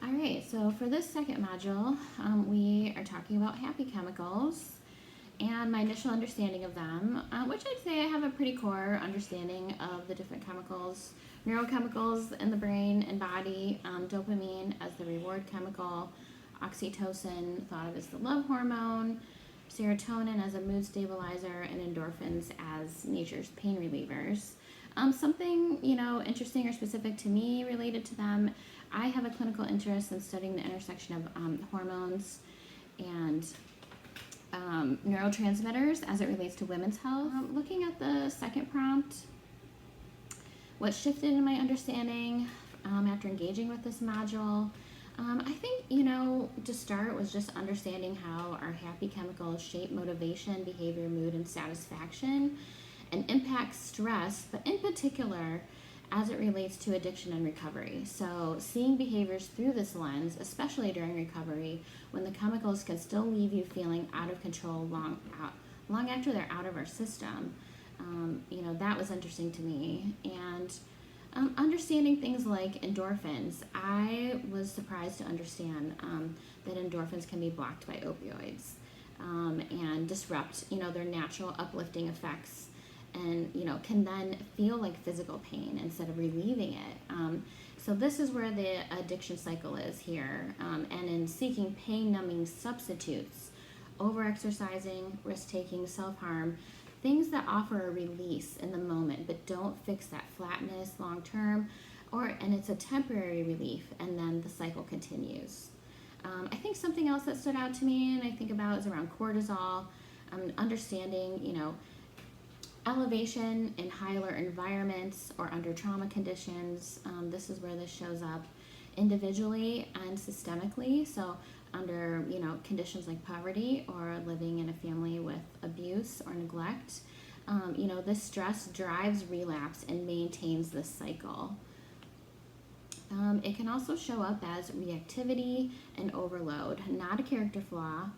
All right, so for this second module, we are talking about happy chemicals and my initial understanding of them, which I'd say I have a pretty core understanding of the different chemicals, neurochemicals in the brain and body, dopamine as the reward chemical, oxytocin thought of as the love hormone, serotonin as a mood stabilizer, and endorphins as nature's pain relievers. Something interesting or specific to me related to them. I have a clinical interest in studying the intersection of hormones and neurotransmitters as it relates to women's health. Looking at the second prompt, what shifted in my understanding after engaging with this module, I think, to start was just understanding how our happy chemicals shape motivation, behavior, mood, and satisfaction and impact stress, but in particular, as it relates to addiction and recovery. So seeing behaviors through this lens, especially during recovery, when the chemicals can still leave you feeling out of control long after they're out of our system, that was interesting to me. And understanding things like endorphins, I was surprised to understand that endorphins can be blocked by opioids and disrupt, their natural uplifting effects, and can then feel like physical pain instead of relieving it. So this is where the addiction cycle is here, and in seeking pain numbing substitutes, overexercising, risk-taking, self-harm, things that offer a release in the moment but don't fix that flatness long term, and it's a temporary relief, and then the cycle continues. I think something else that stood out to me and I think about is around cortisol, understanding, elevation in high alert environments or under trauma conditions. This is where this shows up individually and systemically. So under conditions like poverty or living in a family with abuse or neglect, this stress drives relapse and maintains this cycle. It can also show up as reactivity and overload, not a character flaw.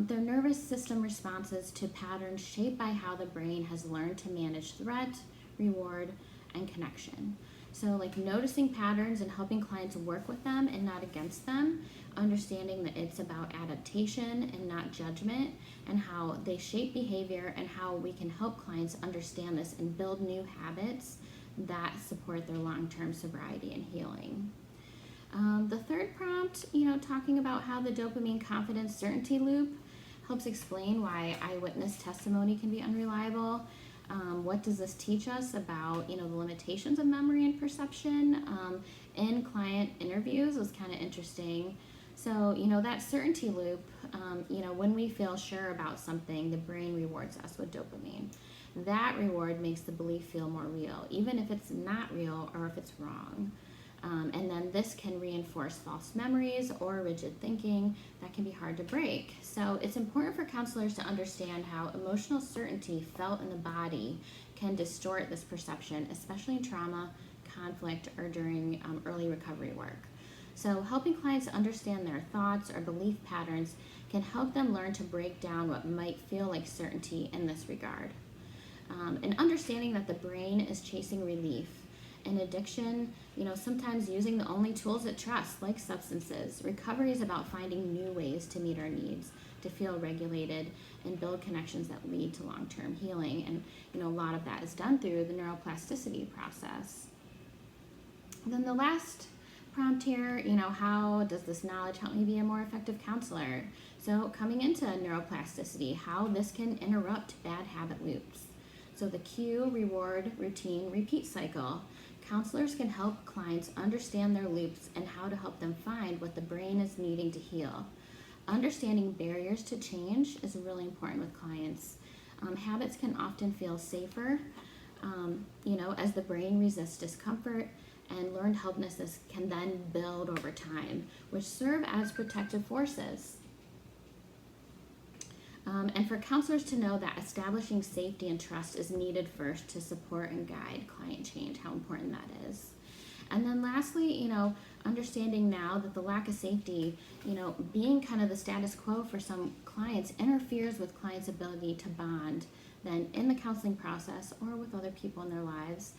Their nervous system responses to patterns shaped by how the brain has learned to manage threat, reward, and connection. So like noticing patterns and helping clients work with them and not against them, understanding that it's about adaptation and not judgment, and how they shape behavior and how we can help clients understand this and build new habits that support their long-term sobriety and healing. The third prompt, talking about how the dopamine confidence certainty loop helps explain why eyewitness testimony can be unreliable. What does this teach us about, the limitations of memory and perception in client interviews was kind of interesting. So, that certainty loop, when we feel sure about something, the brain rewards us with dopamine. That reward makes the belief feel more real, even if it's not real or if it's wrong. And then this can reinforce false memories or rigid thinking that can be hard to break. So it's important for counselors to understand how emotional certainty felt in the body can distort this perception, especially in trauma, conflict, or during early recovery work. So helping clients understand their thoughts or belief patterns can help them learn to break down what might feel like certainty in this regard. And understanding that the brain is chasing relief. In addiction, sometimes using the only tools it trusts, like substances. Recovery is about finding new ways to meet our needs, to feel regulated, and build connections that lead to long-term healing. And, a lot of that is done through the neuroplasticity process. And then the last prompt here, how does this knowledge help me be a more effective counselor? So coming into neuroplasticity, how this can interrupt bad habit loops. So the cue, reward, routine, repeat cycle. Counselors can help clients understand their loops and how to help them find what the brain is needing to heal. Understanding barriers to change is really important with clients. Habits can often feel safer, as the brain resists discomfort, and learned helplessness can then build over time, which serve as protective forces. And for counselors to know that establishing safety and trust is needed first to support and guide client change, how important that is. And then lastly, understanding now that the lack of safety, being kind of the status quo for some clients interferes with clients' ability to bond then in the counseling process or with other people in their lives.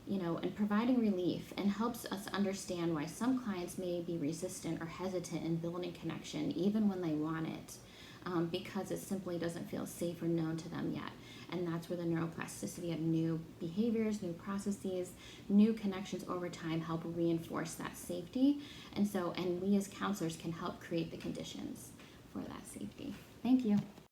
and providing relief, and helps us understand why some clients may be resistant or hesitant in building connection even when they want it, because it simply doesn't feel safe or known to them yet. And that's where the neuroplasticity of new behaviors, new processes, new connections over time help reinforce that safety. And we as counselors can help create the conditions for that safety. Thank you.